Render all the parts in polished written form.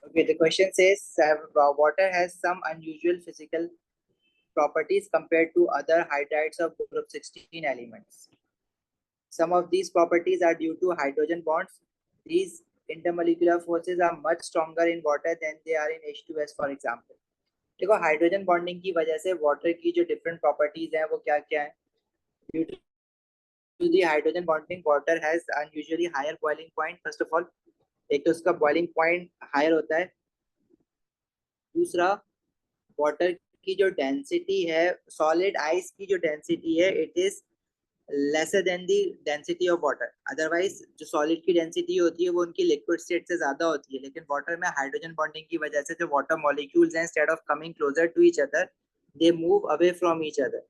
Okay, the question says water has some unusual physical properties compared to other hydrides of group 16 elements. Some of these properties are due to hydrogen bonds. These intermolecular forces are much stronger in water than they are in H2S, for example. देखो hydrogen bonding की वजह से water की जो different properties हैं वो क्या क्या है. Due to the hydrogen bonding water has unusually higher boiling point. First of all एक तो उसका बॉइलिंग पॉइंट हायर होता है. दूसरा वाटर की जो डेंसिटी है, सॉलिड आइस की जो डेंसिटी है, it is lesser than the density of water. Otherwise जो सॉलिड की डेंसिटी होती है वो उनकी लिक्विड स्टेट से ज्यादा होती है, लेकिन वाटर में हाइड्रोजन बॉन्डिंग की वजह से जो वाटर मॉलिक्यूल्स हैं, instead of coming closer to each other, they move away from each other.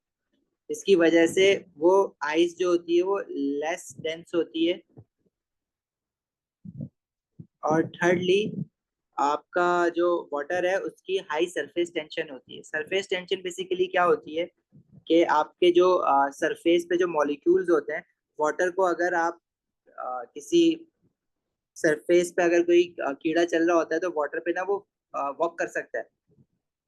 इसकी वजह से वो आइस जो होती है वो लेस डेंस होती है. और थर्डली आपका जो वाटर है उसकी हाई सरफेस टेंशन होती है. सरफेस टेंशन बेसिकली क्या होती है कि आपके जो सरफेस पे जो मॉलिक्यूल्स होते हैं, वाटर को अगर आप किसी सरफेस पे अगर कोई कीड़ा चल रहा होता है तो वाटर पे ना वो वॉक कर सकता है,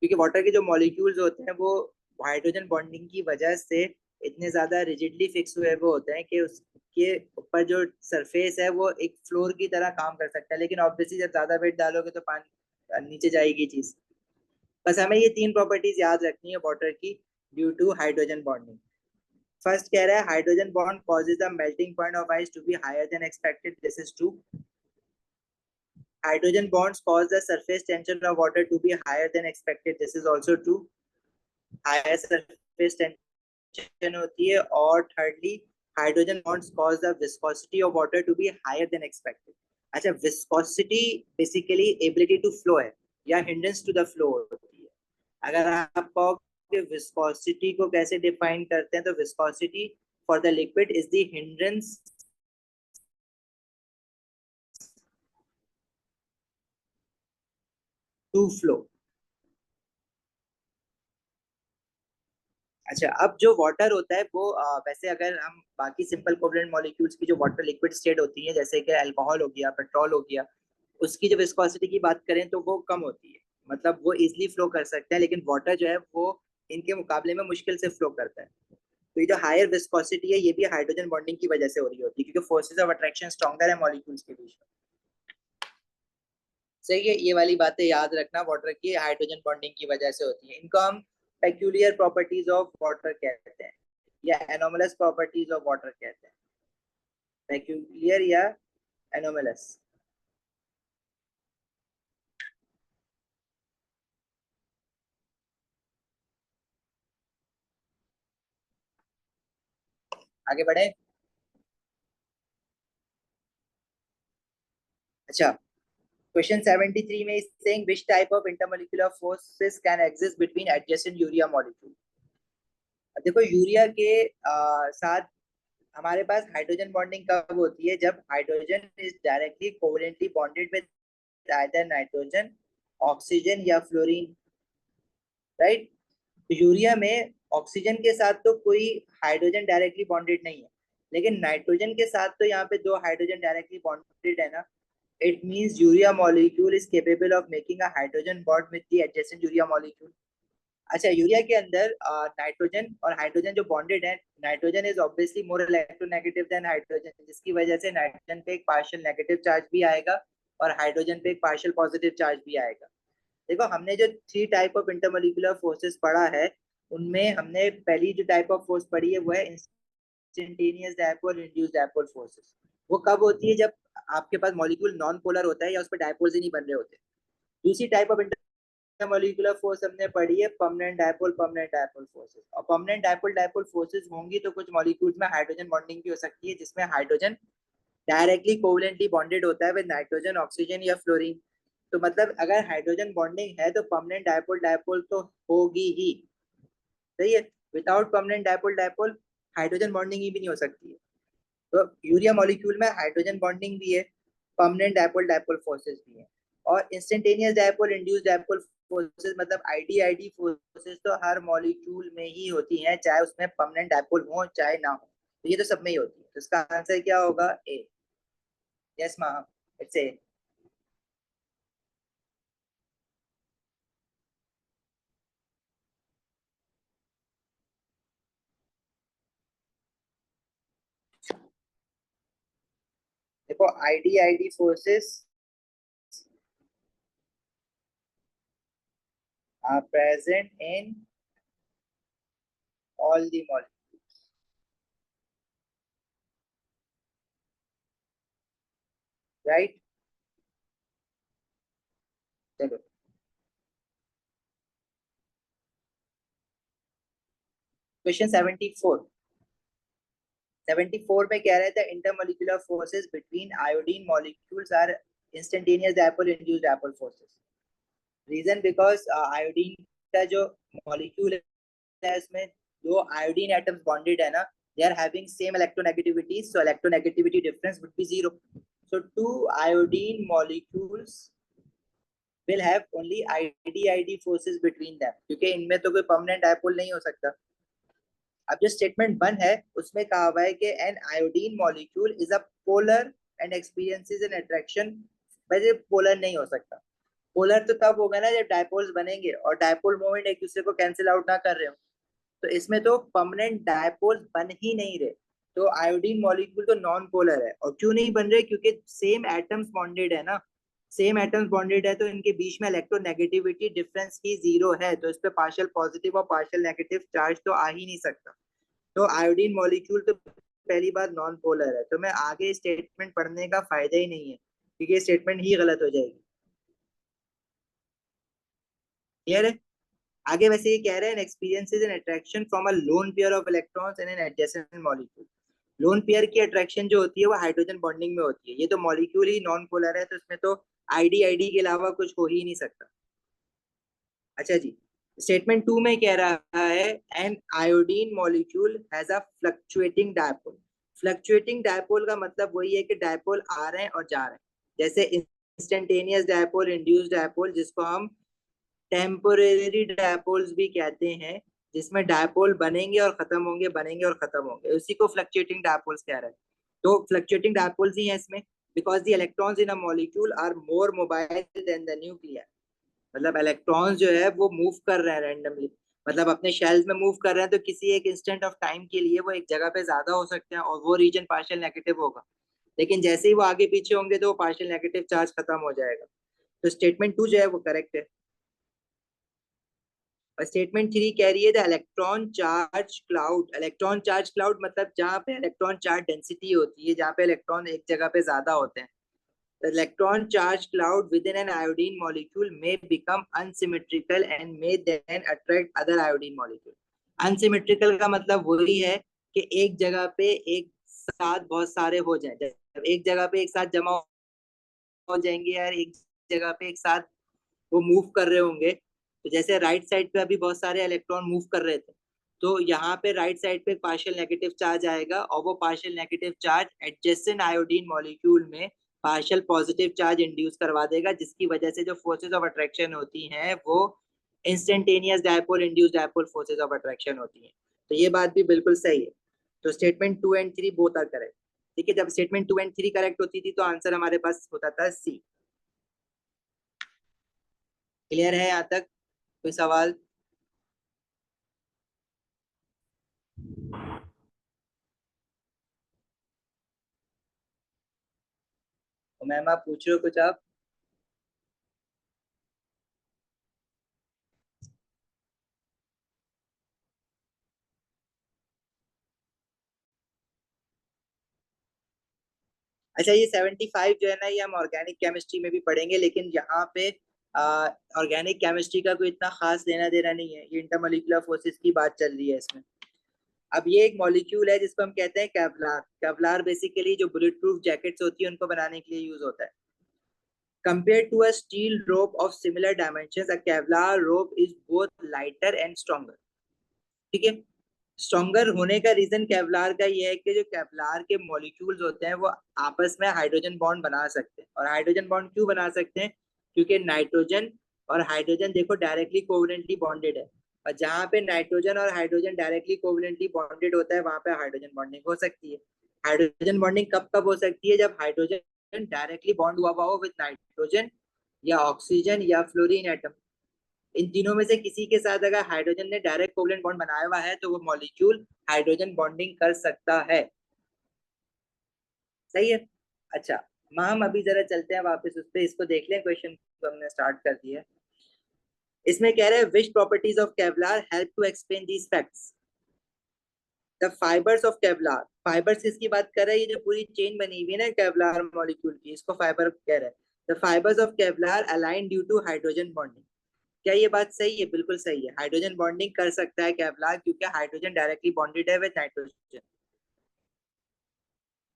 क्योंकि वाटर के जो मॉलिक्यूल्स होते हैं वो हाइड्रोजन बॉन्डिंग की वजह से इतने ज्यादा रिजिडली फिक्स हुए हुए होते हैं कि उसके ऊपर जो सरफेस है वो एक फ्लोर की तरह काम कर सकता है. लेकिन ऑब्वियसली जब ज्यादा वेट डालोगे तो पानी नीचे जाएगी चीज. बस हमें ये तीन प्रॉपर्टीज याद रखनी है वाटर की due to hydrogen bonding. First कह रहा है hydrogen bond causes the melting point of ice to be higher than expected. This is true. Hydrogen bonds cause the surface tension of water to be higher than expected. This is also true. Higher surface tension होती है. और thirdly, hydrogen bonds cause the viscosity of water to be higher than expected. अच्छा, viscosity basically ability to flow है या hindrance to the flow होती है. अगर आप कहो कि viscosity को कैसे define करते हैं, तो viscosity for the liquid is the hindrance to flow. अच्छा, अब जो वाटर होता है वो वैसे अगर हम बाकी सिंपल कोवलेंट मॉलिक्यूल्स की जो वाटर लिक्विड स्टेट होती है, जैसे कि अल्कोहल हो गया, पेट्रोल हो गया, उसकी जो विस्कोसिटी की बात करें तो वो कम होती है. मतलब वो इजिली फ्लो कर सकते हैं, लेकिन वाटर जो है वो इनके मुकाबले में मुश्किल से फ्लो करता है. तो ये जो हायर विस्कोसिटी है ये भी हाइड्रोजन बॉन्डिंग की वजह से हो रही होती है, क्योंकि फोर्सेस ऑफ अट्रैक्शन स्ट्रॉन्गर है मॉलिक्यूल्स के बीच में. सही है, ये वाली बातें याद रखना. वाटर की हाइड्रोजन बॉन्डिंग की वजह से होती है. इनको हम पेक्यूलियर प्रॉपर्टीज ऑफ वाटर कहते हैं या एनोमलस प्रॉपर्टीज ऑफ वाटर कहते हैं. पेक्यूलियर या एनोमलस. आगे बढ़े. अच्छा, क्वेश्चन 73 में is saying which type of intermolecular forces can exist between adjacent urea molecule. देखो यूरिया के साथ हमारे पास हाइड्रोजन बॉन्डिंग कब होती है, जब hydrogen is directly covalently bonded with either nitrogen, oxygen या फ्लोरीन. राइट. तो यूरिया में ऑक्सीजन के साथ तो कोई हाइड्रोजन डायरेक्टली बॉन्डेड नहीं है, लेकिन नाइट्रोजन के साथ तो यहाँ पे दो हाइड्रोजन डायरेक्टली बॉन्डेड है ना. It means urea molecule is capable of making a hydrogen bond with the adjacent urea molecule. अच्छा, यूरिया के अंदर नाइट्रोजन और हाइड्रोजन जो बॉन्डेड है, nitrogen is obviously more electronegative than hydrogen, जिसकी वजह से नाइट्रोजन पे एक पार्शियल नेगेटिव चार्ज भी आएगा और हाइड्रोजन पे एक पार्शियल पॉजिटिव चार्ज भी आएगा. देखो हमने जो three type of intermolecular forces पढ़ा है, उनमें हमने पहली जो टाइप ऑफ फोर्स पढ़ी है वो है instantaneous dipole induced dipole forces. वो कब होती है, जब आपके पास मॉलिक्यूल नॉन पोलर होता है या उस पर डायपोल्स ही नहीं बन रहे होते. दूसरी टाइप ऑफ मॉलिक्यूलर फोर्स हमने पढ़ी है परमानेंट डायपोल फोर्सेस. और परमानेंट डायपोल फोर्सेस होंगी तो कुछ मॉलिक्यूल्स में हाइड्रोजन बॉन्डिंग भी हो सकती है, जिसमें हाइड्रोजन डायरेक्टली कोवेलेंटली बॉन्डेड होता है विद नाइट्रोजन, ऑक्सीजन या फ्लोरीन. तो मतलब अगर हाइड्रोजन बॉन्डिंग है तो परमानेंट डायपोल तो होगी ही. सही है. Without permanent dipole hydrogen bonding ही भी नहीं हो सकती है. तो यूरिया मॉलिक्यूल में हाइड्रोजन बॉन्डिंग भी है, परमानेंट डायपोल फोर्सेस भी है. और instantaneous dipole induced dipole forces मतलब आईडी फोर्सेस तो हर मॉलिक्यूल में ही होती हैं, चाहे उसमें परमानेंट डायपोल हो चाहे ना हो. तो ये तो सब में ही होती है. तो इसका आंसर क्या होगा? A. Yes ma'am, it's A. देखो ID forces are present in all the molecules, right? चलो क्वेश्चन 74। 74 में कह रहे थे intermolecular forces between iodine molecules are instantaneous dipole induced dipole forces. Reason because iodine का जो मॉलिक्यूल है इसमें दो आयोडीन एटम्स बॉन्डेड है ना, they are having same electronegativity, so electronegativity difference would be zero. So two iodine molecules will have only id forces between them, क्योंकि इनमें तो कोई परमानेंट डायपोल नहीं हो सकता। अब जो स्टेटमेंट 1 है उसमें कहा हुआ है कि an iodine molecule is a polar and experiences an attraction. वैसे पोलर नहीं हो सकता। पोलर तो तब होगा ना जब डायपोल्स बनेंगे और डायपोल मोमेंट एक दूसरे को कैंसिल आउट ना कर रहे हो। तो इसमें तो परमानेंट डायपोल्स बन ही नहीं रहे। तो आयोडीन मॉलिक्यूल तो नॉन पोलर है। और क्यों नहीं बन रहे? क्योंकि सेम एटम्स बॉन्डेड है ना। सेम एटम्स बॉन्डेड है तो इनके बीच में इलेक्ट्रोनेगेटिविटी डिफरेंस ही जीरो है, तो इस पे पार्शियल पॉजिटिव और पार्शियल नेगेटिव चार्ज तो आ ही नहीं सकता। तो आयोडीन मॉलिक्यूल तो पहली बात नॉन पोलर है, तो मैं आगे स्टेटमेंट पढ़ने का फायदा ही नहीं है क्योंकि स्टेटमेंट ही गलत हो जाएगी। क्लियर है? आगे वैसे ये कह रहे हैं experiences an attraction from a lone pair of electrons in an adjacent molecule. Lone pair की अट्रैक्शन जो होती है वो हाइड्रोजन बॉन्डिंग में होती है। ये तो मॉलिक्यूल ही नॉन पोलर है तो इसमें तो आईडी आईडी के अलावा कुछ हो ही नहीं सकता। अच्छा जी, स्टेटमेंट 2 में कह रहा है an iodine molecule has a fluctuating dipole. Fluctuating dipole का मतलब वही है कि डायपोल आ रहे हैं और जा रहे हैं, जैसे इंस्टेंटेनियस डायपोल, इंड्यूस्ड डायपोल, जिसको हम टेम्पोरेरी डायपोल्स भी कहते हैं, जिसमें डायपोल बनेंगे और खत्म होंगे, बनेंगे और खत्म होंगे, उसी को फ्लक्चुएटिंग डायपोल्स कह रहे हैं। तो फ्लक्चुएटिंग डायपोल्स ही हैं इसमें, because the electrons in a molecule are more mobile than the nuclear. मतलब इलेक्ट्रॉन्स जो है वो मूव कर रहे हैं रैंडमली, मतलब अपने शेल्स में मूव कर रहे हैं, तो किसी एक इंस्टेंट ऑफ टाइम के लिए वो एक जगह पे ज्यादा हो सकते हैं और वो रीजन पार्शियल नेगेटिव होगा। लेकिन जैसे ही वो आगे पीछे होंगे तो वो पार्शियल नेगेटिव चार्ज खत्म हो जाएगा। तो स्टेटमेंट 2 जो है वो करेक्ट है। और स्टेटमेंट 3 कह रही है the electron charge cloud. Electron charge cloud मतलब जहाँ पे इलेक्ट्रॉन चार्ज डेंसिटी होती है, जहाँ पे इलेक्ट्रॉन एक जगह पे ज्यादा होते हैं। The electron charge cloud within an iodine molecule may become unsymmetrical and may then attract other iodine molecule। Unsymmetrical का मतलब वही है कि एक जगह पे एक साथ बहुत सारे हो जाएं। जब एक जगह पे एक साथ जमा हो जाएंगे यार, एक जगह पे एक साथ वो मूव कर रहे होंगे, तो जैसे राइट साइड पे अभी बहुत सारे इलेक्ट्रॉन मूव कर रहे थे, तो यहाँ पे राइट साइड पे पार्शियल नेगेटिव चार्ज आएगा और वो partial negative charge adjacent iodine molecule में पार्शियल पॉजिटिव चार्ज इंड्यूस करवा देगा, जिसकी वजह से जो फोर्सेज ऑफ अट्रैक्शन होती हैं वो instantaneous dipole induce dipole forces of attraction होती हैं। तो ये बात भी बिल्कुल सही है। तो statement 2 and 3 both are correct. ठीक है, जब स्टेटमेंट 2 एंड 3 करेक्ट होती थी तो आंसर हमारे पास होता था सी। क्लियर है यहाँ तक? कोई सवाल? तो मैम आप पूछ रहे हो कुछ आप? अच्छा, ये 75 जो है ना, ये हम ऑर्गेनिक केमिस्ट्री में भी पढ़ेंगे, लेकिन यहाँ पे ऑर्गेनिक केमिस्ट्री का कोई इतना खास लेना देना नहीं है, ये इंटरमोलिकुलर फोर्सेस की बात चल रही है इसमें। अब ये एक मॉलिक्यूल है जिसको हम कहते हैं केवलार। केवलार बेसिकली जो बुलेट प्रूफ जैकेट्स होती है उनको बनाने के लिए यूज होता है। Compared to a steel rope of similar dimensions, a Kevlar rope is both lighter and stronger। ठीक है, स्ट्रॉन्गर होने का रीजन केवलार का ये है कि जो केवलार के मॉलिक्यूल्स होते हैं वो आपस में हाइड्रोजन बॉन्ड बना सकते हैं। और हाइड्रोजन बॉन्ड क्यों बना सकते हैं? क्योंकि नाइट्रोजन और हाइड्रोजन देखो डायरेक्टली कोवलेंटली बॉन्डेड है, और जहाँ पे नाइट्रोजन और हाइड्रोजन डायरेक्टली कोवलेंटली बॉन्डेड होता है वहां पे हाइड्रोजन बॉन्डिंग हो सकती है। हाइड्रोजन बॉन्डिंग कब कब हो सकती है? जब हाइड्रोजन डायरेक्टली बॉन्ड हुआ हो विद नाइट्रोजन या ऑक्सीजन या फ्लोरीन एटम। इन तीनों में से किसी के साथ अगर हाइड्रोजन ने डायरेक्ट कोवलेंट बॉन्ड बनाया हुआ है तो वो मॉलिक्यूल हाइड्रोजन बॉन्डिंग कर सकता है। सही है? अच्छा, हम अभी जरा चलते हैं वापस उस पे, इसको देख लें, क्वेश्चन को हमने स्टार्ट कर दिया है। इसमें कह रहे हैं which properties of Kevlar help to explain these facts. The fibres of Kevlar, fibres किसकी बात कर रहा है, ये जो पूरी चेन बनी हुई है ना केवलार मॉलिक्यूल की, इसको फाइबर कह रहे हैं। The fibres of Kevlar align due to hydrogen bonding. क्या ये बात सही है? बिल्कुल सही है, हाइड्रोजन बॉन्डिंग कर सकता है केवलार, क्योंकि हाइड्रोजन डायरेक्टली बॉन्डेड है विद नाइट्रोजन।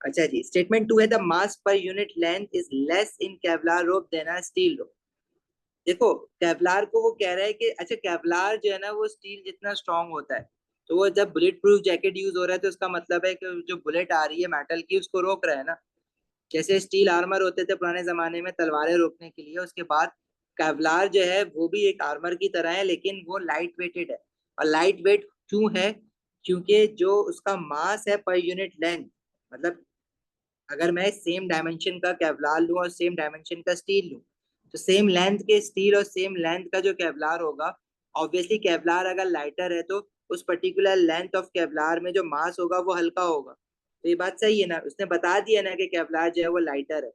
अच्छा जी, स्टेटमेंट टू है the mass per unit length is less in Kevlar rope than a steel rope. देखो, केवलार को वो कह रहा है कि अच्छा, केवलार जो है ना वो स्टील जितना स्ट्रांग होता है, तो वो जब बुलेट प्रूफ जैकेट यूज हो रहा है तो उसका मतलब है कि जो बुलेट आ रही है मेटल की उसको रोक रहा है ना। जैसे स्टील आर्मर होते थे पुराने जमाने में तलवारें रोकने के लिए, उसके बाद केवलार जो है वो भी एक आर्मर की तरह है, लेकिन वो लाइट वेटेड है। और लाइट वेट क्यों है? क्योंकि जो उसका मास है पर यूनिट लेंथ, मतलब अगर मैं सेम डायमेंशन का केवलार लूं और सेम डायमेंशन का स्टील लूं, तो सेम लेंथ के स्टील और सेम लेंथ का जो केवलार होगा, ऑब्वियसली केवलार अगर लाइटर है तो उस पर्टिकुलर लेंथ ऑफ केवलार में जो मास होगा वो हल्का होगा। तो ये बात सही है ना, उसने बता दिया ना कि केवलार जो है वो लाइटर है।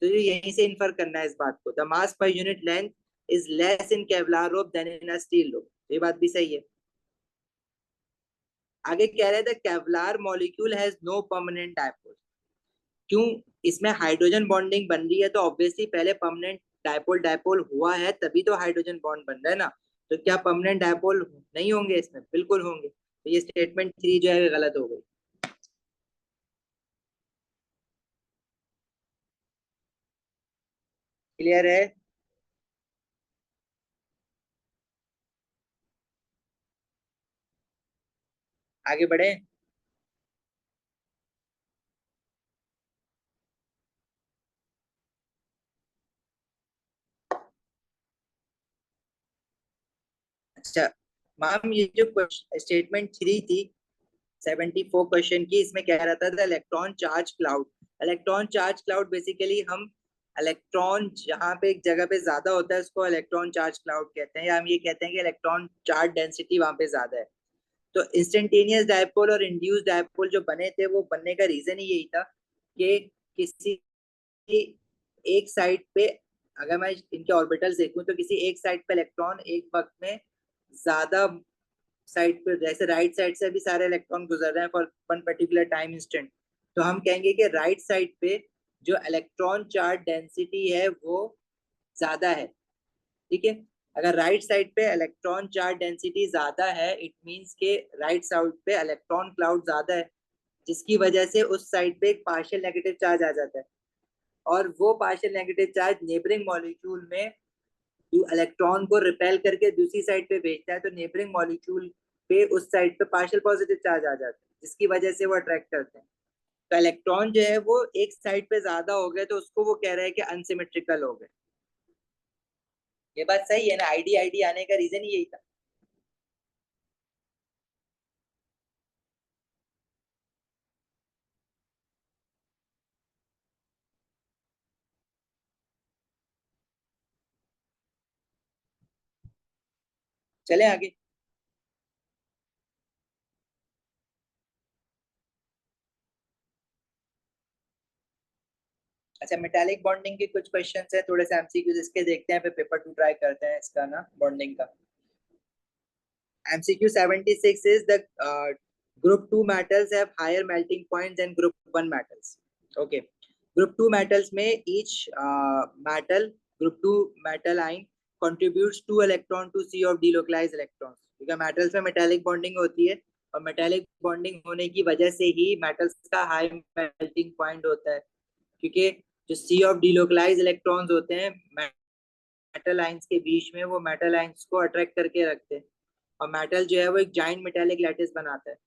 तो ये यहीं से इन्फर करना है इस बात को, the mass per unit length is less in Kevlar rope than in a steel rope. ये बात भी सही है। आगे कह रहे थे Kevlar molecule has no permanent dipole. क्यों? इसमें हाइड्रोजन बॉन्डिंग बन रही है, तो ऑब्वियसली पहले परमानेंट डायपोल डायपोल हुआ है, तभी तो हाइड्रोजन बॉन्ड बन रहा है ना। तो क्या परमानेंट डायपोल नहीं होंगे इसमें? बिल्कुल होंगे। तो ये स्टेटमेंट थ्री जो है गलत हो गई। क्लियर है? आगे बढ़े। अच्छा मैम, ये जो स्टेटमेंट थ्री थी 74 क्वेश्चन की, इसमें कह रहा था the electron charge cloud. Electron charge cloud basically हम इलेक्ट्रॉन जहाँ पे एक जगह पे ज्यादा होता है उसको इलेक्ट्रॉन चार्ज क्लाउड कहते हैं, या हम ये कहते हैं कि इलेक्ट्रॉन चार्ज डेंसिटी वहां पे ज्यादा है। तो इंस्टेंटेनियस डायपोल और इंड्यूस डायपोल जो बने थे, वो बनने का रीजन ही यही था कि किसी एक साइड पे, अगर मैं इनके ऑर्बिटल्स देखूं तो किसी एक साइड पे इलेक्ट्रॉन एक वक्त में ज्यादा साइड पे, जैसे राइट साइड से भी सारे इलेक्ट्रॉन गुजर रहे हैं for one particular time instant, तो हम कहेंगे कि राइट साइड पे जो इलेक्ट्रॉन चार्ज डेंसिटी है वो ज्यादा है। ठीक है, अगर राइट साइड पे इलेक्ट्रॉन चार्ज डेंसिटी ज्यादा है, इट मींस के राइट साइड पे इलेक्ट्रॉन क्लाउड ज्यादा है, जिसकी वजह से उस साइड पे एक पार्शियल नेगेटिव चार्ज आ जाता है। और वो partial negative charge neighbouring molecule में इलेक्ट्रॉन को रिपेल करके दूसरी साइड पे भेजता है, तो नेबरिंग मॉलिक्यूल पे उस साइड पे पार्शियल पॉजिटिव चार्ज आ जाता है, जिसकी वजह से वो अट्रैक्ट करते हैं। तो इलेक्ट्रॉन जो है वो एक साइड पे ज्यादा हो गए, तो उसको वो कह रहे हैं कि अनसिमेट्रिकल हो गए। ये बात सही है ना, आईडी आईडी आने का रीजन ही यही था। चले आगे। अच्छा, मेटालिक बॉन्डिंग के कुछ क्वेश्चंस हैं, थोड़े से एमसीक्यूज इसके देखते हैं, फिर पेपर टू ट्राई करते हैं इसका ना बॉन्डिंग का। MCQ 76 is the group 2 metals have higher melting point than group 1 metals. Okay. Group 2 metals में each metal, group 2 metal ion contributes 2 electron to C of delocalized electrons. क्योंकि metals में metallic bonding होती है, और metallic bonding होने की वजह से ही metals का high melting point होता है, क्योंकि जो C of delocalized electrons होते हैं मेटल आइंस के बीच में, वो मेटल आइंस को अट्रैक्ट करके रखते हैं। और मेटल जो है वो एक जाइंट मेटेलिक लैटिस बनाता है।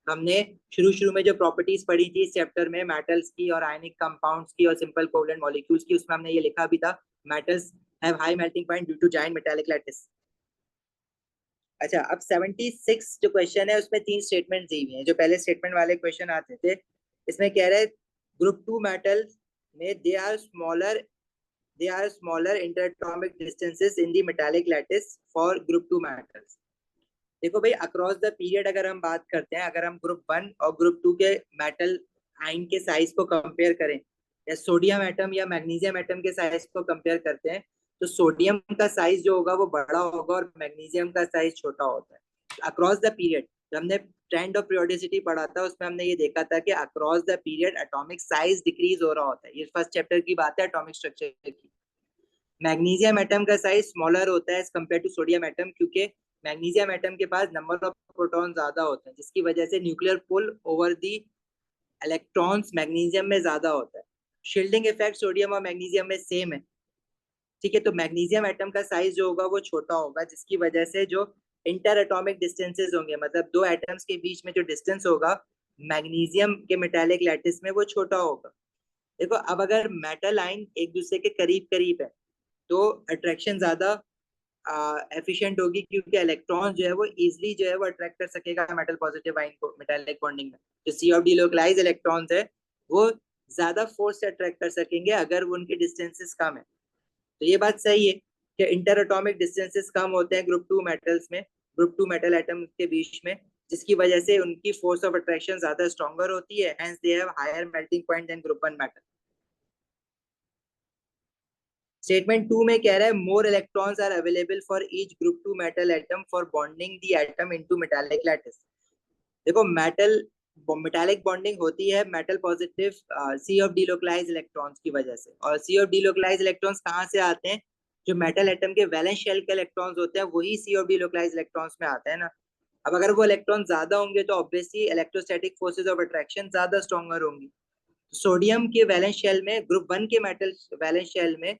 हमने शुरू शुरू में जो प्रॉपर्टीज पढ़ी थी इस चैप्टर में मेटल्स की और आयनिक कंपाउंड्स की और सिंपल कोवलेंट मॉलिक्यूल्स की, उसमें हमने ये लिखा भी था, metals have high melting point due to giant metallic lattice. अच्छा, अब 76 जो क्वेश्चन है उसमें तीन स्टेटमेंट दी हुई हैं, जो पहले स्टेटमेंट वाले क्वेश्चन आते थे। इसमें कह रहे ग्रुप 2 मेटल में they are smaller interatomic distances in the metallic lattice for group 2 metals. देखो भाई, अक्रॉस द पीरियड अगर हम बात करते हैं, अगर हम ग्रुप 1 और ग्रुप 2 के मेटल आइन के साइज को कंपेयर करें, या सोडियम एटम या मैग्नीशियम एटम के साइज को कंपेयर करते हैं, तो सोडियम का साइज जो होगा वो बड़ा होगा और मैग्नीशियम का साइज छोटा होता है अक्रॉस द पीरियड। जब हमने ट्रेंड ऑफ पीरियोडिसिटी पढ़ा था उसमें हमने ये देखा था कि across the period atomic size decrease हो रहा होता है। ये फर्स्ट चैप्टर की बात है एटॉमिक स्ट्रक्चर की। मैग्नीशियम एटम का साइज स्मॉलर होता है as compare to sodium atom, क्योंकि मैग्नीशियम एटम के पास नंबर ऑफ प्रोटॉन ज्यादा होते हैं, जिसकी वजह से nuclear pull over the electrons magnesium में ज्यादा होता है। शील्डिंग इफेक्ट सोडियम और मैग्नीशियम में सेम है, ठीक है। तो मैग्नीशियम एटम का साइज जो होगा वो छोटा होगा, जिसकी वजह से जो इंटर एटॉमिक डिस्टेंसेस होंगे, मतलब दो एटम्स के बीच में जो डिस्टेंस होगा मैग्नीशियम के मेटालिक लैटिस में, वो छोटा होगा। देखो अब अगर मेटल आयन एक दूसरे के करीब करीब है तो अट्रैक्शन ज्यादा एफिशिएंट होगी, क्योंकि इलेक्ट्रॉन जो है वो इजिली जो है वो अट्रैक्ट कर सकेगा मेटल पॉजिटिव आयन को मेटालिक बॉन्डिंग में। जो सी ऑफ डिलोकलाइज इलेक्ट्रॉन्स है वो ज्यादा फोर्स से अट्रैक्ट कर सकेंगे अगर वो उनके डिस्टेंसेस कम है। तो ये बात सही है कि इंटर एटॉमिक डिस्टेंसेस कम होते हैं ग्रुप टू मेटल्स में, ग्रुप टू मेटल एटम के बीच में, जिसकी वजह से उनकी फोर्स ऑफ अट्रैक्शन ज्यादा स्ट्रॉन्गर होती है, hence they have higher melting point than group one metal. Statement two में कह रहा है more electrons are available for each group two metal atom for bonding the atom into metallic lattice. देखो metallic bonding होती है metal positive sea of delocalise electrons की वजह से। और सी ऑफ डिलोकलाइज इलेक्ट्रॉन्स कहाँ से आते हैं? जो मेटल एटम के वैलेंस शेल के इलेक्ट्रॉन्स होते हैं वही सी ऑफ डिलोकलाइज इलेक्ट्रॉन्स में आते हैं ना। अब अगर वो इलेक्ट्रॉन ज्यादा होंगे तो obviously electrostatic forces of attraction ज्यादा स्ट्रॉन्गर होंगी। सोडियम के वैलेंस शेल में, ग्रुप वन के मेटल वैलेंस शेल में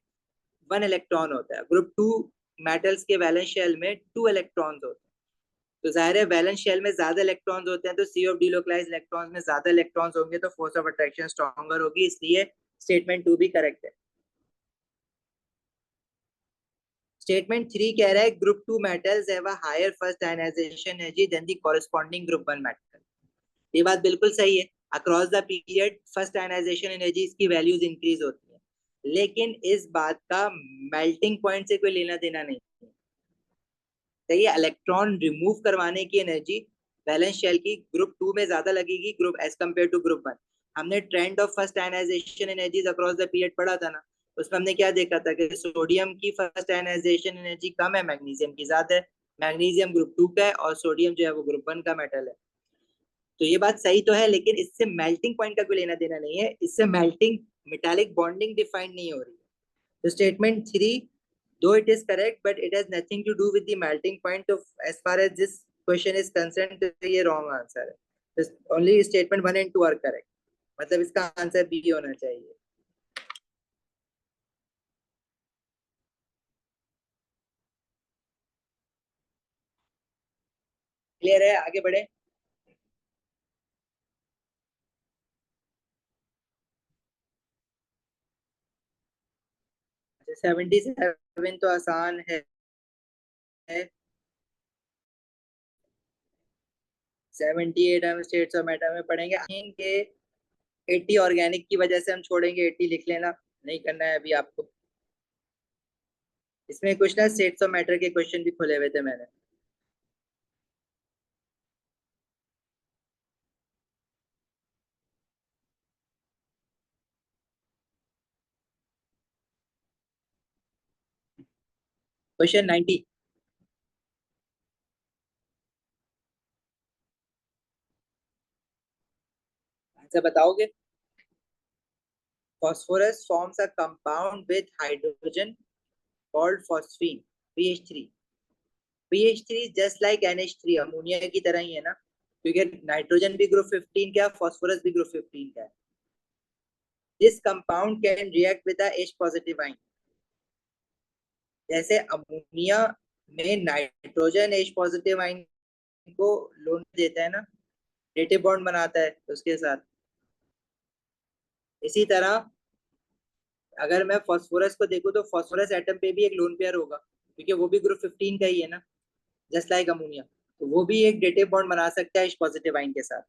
वन इलेक्ट्रॉन होता है, ग्रुप टू मेटल्स के वैलेंस शेल में टू इलेक्ट्रॉन्स होते हैं। तो जाहिर है वैलेंस शेल में ज्यादा इलेक्ट्रॉन्स होते हैं, तो सी ऑफ डिलोकलाइज इलेक्ट्रॉन्स में ज्यादा इलेक्ट्रॉन्स होंगे, तो फोर्स ऑफ अट्रैक्शन स्ट्रॉन्गर होगी, इसलिए स्टेटमेंट टू भी करेक्ट है। स्टेटमेंट थ्री कह रहा है group two metals have a higher first ionisation energy than the corresponding group one metal. ये बात बिल्कुल सही है। Across the period first ionisation energy की वैल्यूज इंक्रीज होती है, लेकिन इस बात का मेल्टिंग पॉइंट से कोई लेना देना नहीं है। तो ये इलेक्ट्रॉन रिमूव करवाने की एनर्जी वैलेंस शेल की ग्रुप टू में ज्यादा लगेगी group as compare to group one. हमने trend of first ionization energies across the period पढ़ा था ना, उसमें हमने क्या देखा था कि सोडियम की फर्स्ट आयनाइजेशन एनर्जी कम है, मैग्नीशियम की ज्यादा है। मैग्नीशियम ग्रुप टू का है और सोडियम जो है वो ग्रुप वन का मेटल है। तो ये बात सही तो है, लेकिन इससे मेल्टिंग पॉइंट का कोई लेना देना नहीं है, इससे मेल्टिंग मेटालिक बॉन्डिंग डिफाइन नहीं हो रही है। तो statement three, though it is correct but it has nothing to do with the melting point of as far as this question is concerned, तो ये wrong answer है। only statement one and two are correct, मतलब इसका answer B होना चाहिए। Clear है, आगे बढ़े। अच्छा 77 तो आसान है। 78 हम स्टेट्स ऑफ मैटर में पढ़ेंगे। के 80 ऑर्गेनिक की वजह से हम छोड़ेंगे, 80 लिख लेना, नहीं करना है अभी आपको। इसमें कुछ ना स्टेट्स ऑफ मैटर के क्वेश्चन भी खोले हुए थे मैंने। क्वेश्चन 90 आंसर बताओगे? Phosphorus forms a compound with hydrogen called phosphine, PH3. PH3 is just like NH3, ammonia की तरह ही है ना, क्योंकि नाइट्रोजन भी ग्रुप 15 का है, फास्फोरस भी ग्रुप 15 का है। This compound can react with a H positive ion। जैसे अमोनिया में नाइट्रोजन H पॉजिटिव आयन को लोन देता है ना, नेटिव बॉन्ड बनाता है उसके साथ, इसी तरह अगर मैं फास्फोरस को देखूं तो फास्फोरस एटम पे भी एक लोन पेयर होगा, क्योंकि वो भी ग्रुप 15 का ही है ना, जस्ट लाइक अमोनिया। तो वो भी एक डेटिव बॉन्ड बना सकता है H पॉजिटिव आयन के साथ।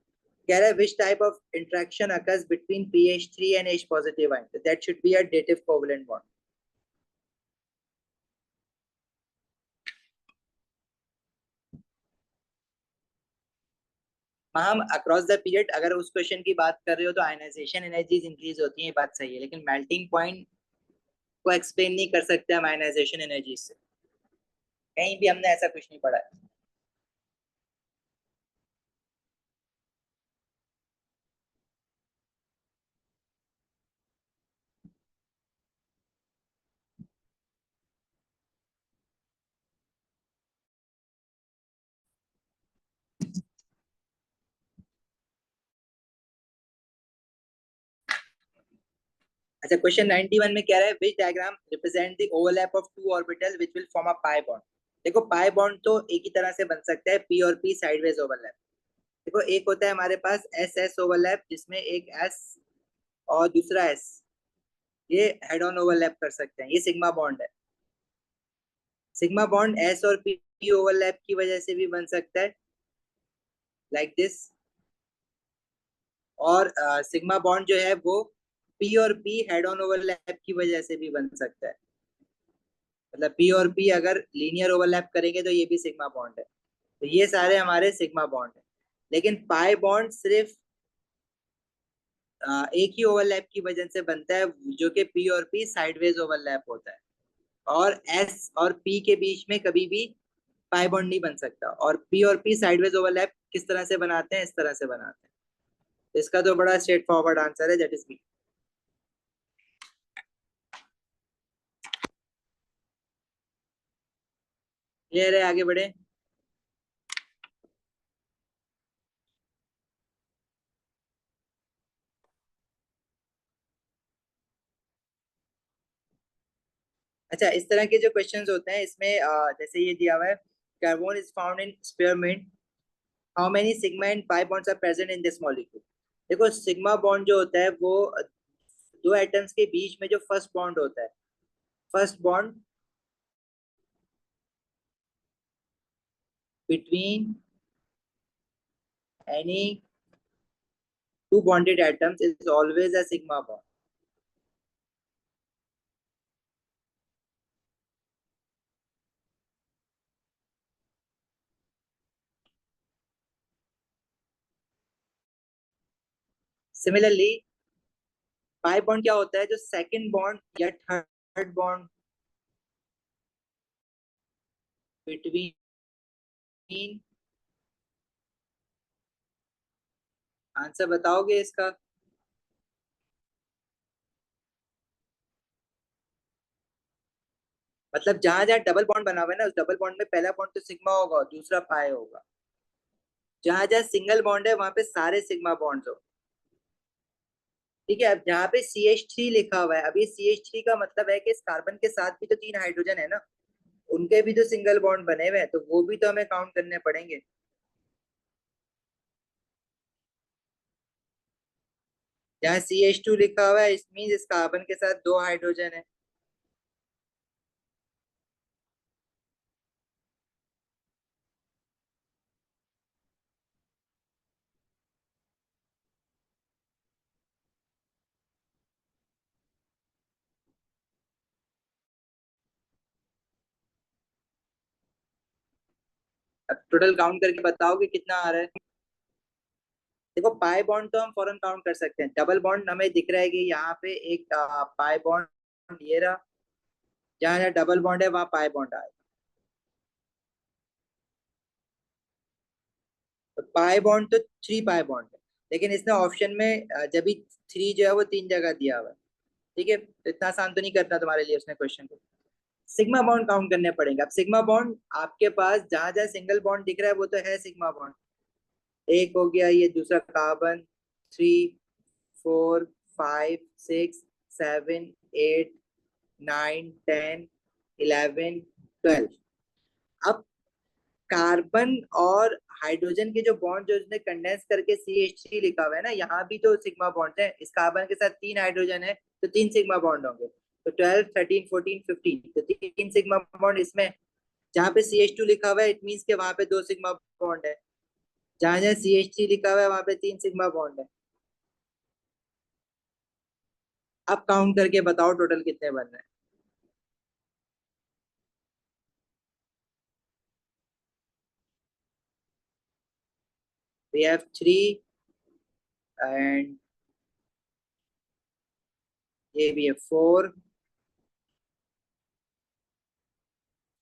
कह रहा है which type of interaction occurs between PH3 and H positive ion, that should be a dative covalent bond. हम अक्रॉस द पीरियड अगर उस क्वेश्चन की बात कर रहे हो तो आयनाइजेशन एनर्जीज इंक्रीज होती है, ये बात सही है, लेकिन मेल्टिंग पॉइंट को एक्सप्लेन नहीं कर सकते हम आयनाइजेशन एनर्जी से, कहीं भी हमने ऐसा कुछ नहीं पढ़ा है। अच्छा, क्वेश्चन 91 में कह रहा है which diagram represent the overlap of two orbital which will form a pi bond. देखो पाई बॉन्ड तो एक ही तरह से बन सकता है, पी और पी साइडवेज ओवरलैप। देखो एक होता है हमारे पास एस एस ओवरलैप, जिसमें एक एस और दूसरा एस, ये हेड ऑन ओवरलैप कर सकते हैं, ये सिग्मा बॉन्ड है। सिग्मा बॉन्ड एस और पी ओवरलैप की वजह से भी बन सकता है, लाइक दिस। और सिग्मा बॉन्ड जो है वो पी और पी हेड ऑन ओवरलैप की वजह से भी बन सकता है। मतलब पी और पी अगर लीनियर ओवरलैप करेंगे तो ये भी सिग्मा बॉन्ड है। तो ये सारे हमारे सिग्मा बॉन्ड है। लेकिन पाई बॉन्ड सिर्फ एक ही ओवरलैप की वजह से बनता है, जो कि पी और पी साइडवेज ओवरलैप होता है। और एस और पी के बीच में कभी भी पाई बॉन्ड नहीं बन सकता। और पी और पी साइडवेज ओवरलैप किस तरह से बनाते हैं, इस तरह से बनाते हैं। तो इसका तो बड़ा स्ट्रेट फॉरवर्ड आंसर है, दैट इज बी। क्लियर है, आगे बढ़े। अच्छा, इस तरह के जो क्वेश्चंस होते हैं इसमें जैसे ये दिया हुआ है, carbon is found in spearmint, how many sigma and pi bonds are present in this molecule. देखो सिग्मा बॉन्ड जो होता है वो दो एटम्स के बीच में जो फर्स्ट बॉन्ड होता है, first bond between any two bonded atoms is always a sigma bond. Similarly pi bond क्या होता है, जो सेकंड बॉन्ड या थर्ड बॉन्ड बिटवीन, आंसर बताओगे इसका? मतलब जहां जहां डबल बॉन्ड बना हुआ है ना, उस डबल बॉन्ड में पहला बॉन्ड तो सिग्मा होगा और दूसरा पाई होगा। जहां जहां सिंगल बॉन्ड है वहां पे सारे सिग्मा बॉन्ड्स हो। ठीक है, अब जहाँ पे CH3 लिखा हुआ है, अब ये CH3 का मतलब है कि इस कार्बन के साथ भी तो तीन हाइड्रोजन है ना, उनके भी तो सिंगल बॉन्ड बने हुए हैं, तो वो भी तो हमें काउंट करने पड़ेंगे। जहाँ CH2 लिखा हुआ है, इस मीन्स इस कार्बन के साथ दो हाइड्रोजन है। अब टोटल काउंट करके बताओ कि कितना आ रहा है। देखो पाई बॉन्ड तो हम फौरन काउंट कर सकते हैं, डबल बॉन्ड हमें दिख रहा है कि यहाँ पे एक पाई बॉन्ड ये रहा, जहाँ जहाँ डबल बॉन्ड है वहां पाई बॉन्ड आएगा। तो पाई बॉन्ड तो थ्री पाई बॉन्ड है, लेकिन इसने ऑप्शन में जब भी थ्री जो है वो तीन जगह दिया हुआ है। ठीक है, तो इतना आसान तो नहीं करना तुम्हारे लिए उसने क्वेश्चन को। सिग्मा बॉन्ड काउंट करने पड़ेंगे। अब सिग्मा बॉन्ड आपके पास जहां जहां सिंगल बॉन्ड दिख रहा है वो तो है सिग्मा बॉन्ड। एक हो गया, ये दूसरा कार्बन, 3, 4, 5, 6, 7, 8, 9, 10, 11, 12। अब कार्बन और हाइड्रोजन के जो बॉन्ड जो इसने कंडेंस करके CH3 लिखा हुआ है ना, यहाँ भी तो सिग्मा बॉन्ड है। इस कार्बन के साथ तीन हाइड्रोजन है, तो तीन सिग्मा बॉन्ड होंगे। तो 12, 13, 14, 15, तो तीन सिग्मा बॉन्ड इसमें। जहाँ पे CH2 लिखा हुआ है इट मीन्स के वहां पे दो सिग्मा बॉन्ड है। जहां जहां CH3 लिखा हुआ है वहां पे तीन सिग्मा बॉन्ड है। अब काउंट करके बताओ टोटल कितने बन रहे हैं। we have 3 and ये भी है 4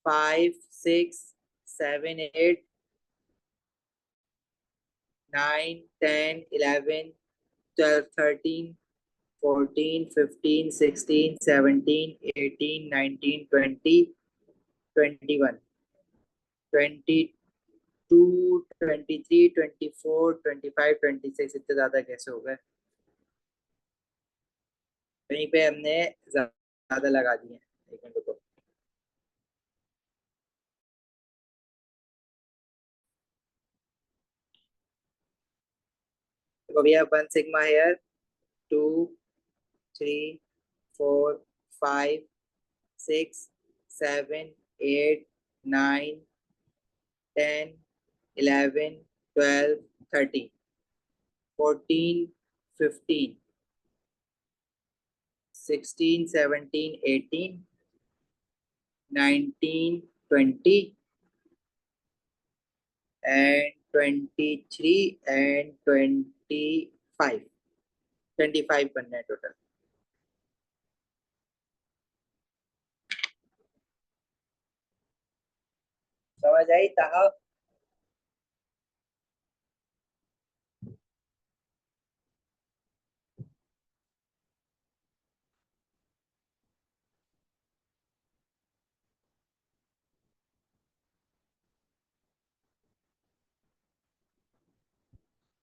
5 6 7 8 9 10 11 12 13 14 15 16 17 18 19 20 21 22 23 24 25 26 इतने ज्यादा कैसे हो गए? वहीं पे हमने ज्यादा लगा दिए हैं। एक मिनट रुको। So we have 1 sigma here, 2, 3, 4, 5, 6, 7, 8, 9, 10, 11, 12, 13, 14, 15, 16, 17, 18, 19, 20 and 23 and 25. 25 बनना है टोटल। समझ आई ताहा?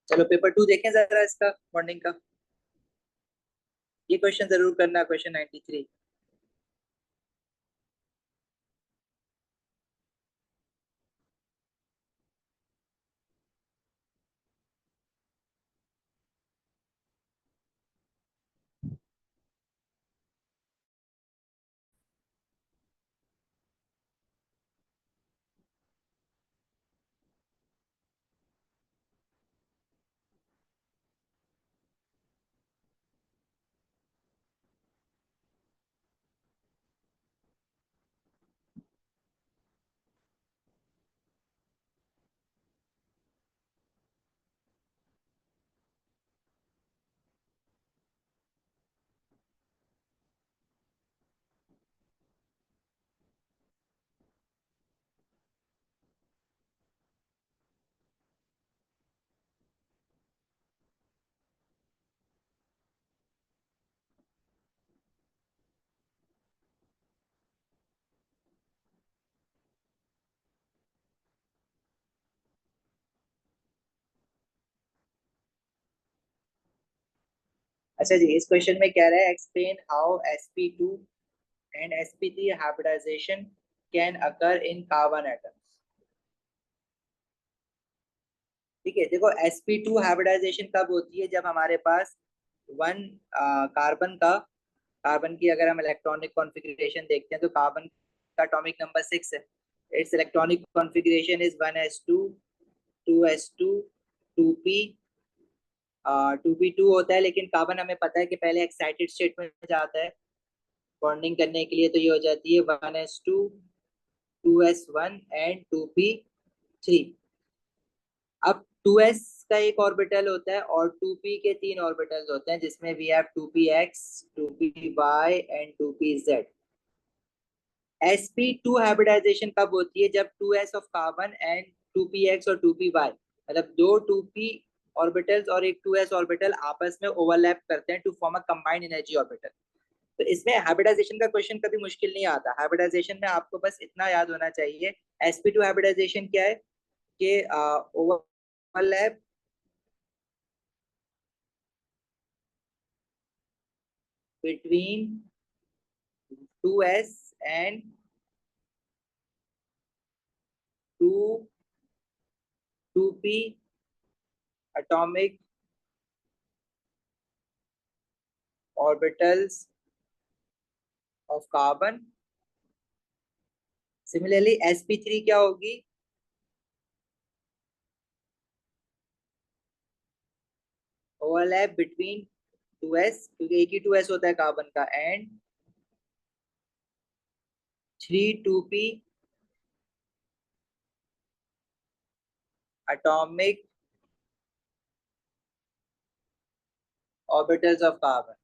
चलो पेपर 2 देखें जरा इसका मॉर्निंग का। ये क्वेश्चन जरूर करना, क्वेश्चन 93। अच्छा जी, इस क्वेश्चन में कह रहा है explain how sp2 and sp3 hybridisation can occur in carbon atoms. ठीक है, देखो sp2 हाइब्रिडाइजेशन कब होती है? जब हमारे पास वन कार्बन का, कार्बन की अगर हम इलेक्ट्रॉनिक कॉन्फ़िगरेशन देखते हैं तो कार्बन का एटॉमिक नंबर 6 है। It's electronic configuration is 1s2 2s2 2p 2p2 होता है, लेकिन कार्बन हमें पता है कि पहले एक्साइटेड स्टेट में जाता है बॉन्डिंग करने के लिए, तो ये हो जाती है 1s2 2s1 एंड 2p3। अब 2s का एक ऑर्बिटल होता है और 2p के 3 ऑर्बिटल्स होते हैं, जिसमें we have 2px 2py and 2pz। sp2 hybridisation कब होती है? जब 2s of carbon and 2px और 2py, मतलब दो 2p ऑर्बिटल्स और एक 2s ऑर्बिटल आपस में ओवरलैप करते हैं to form a combined energy orbital. तो इसमें हाइब्रिडाइजेशन का क्वेश्चन कभी मुश्किल नहीं आता। हाइब्रिडाइजेशन में आपको बस इतना याद होना चाहिए, sp2 हाइब्रिडाइजेशन क्या है कि overlap between 2s and 2 2p atomic orbitals of carbon। Similarly sp3 क्या होगी? ओवरलैप बिटवीन 2s, क्योंकि एक ही 2s होता है कार्बन का, and 3 2p atomic orbitals of carbon.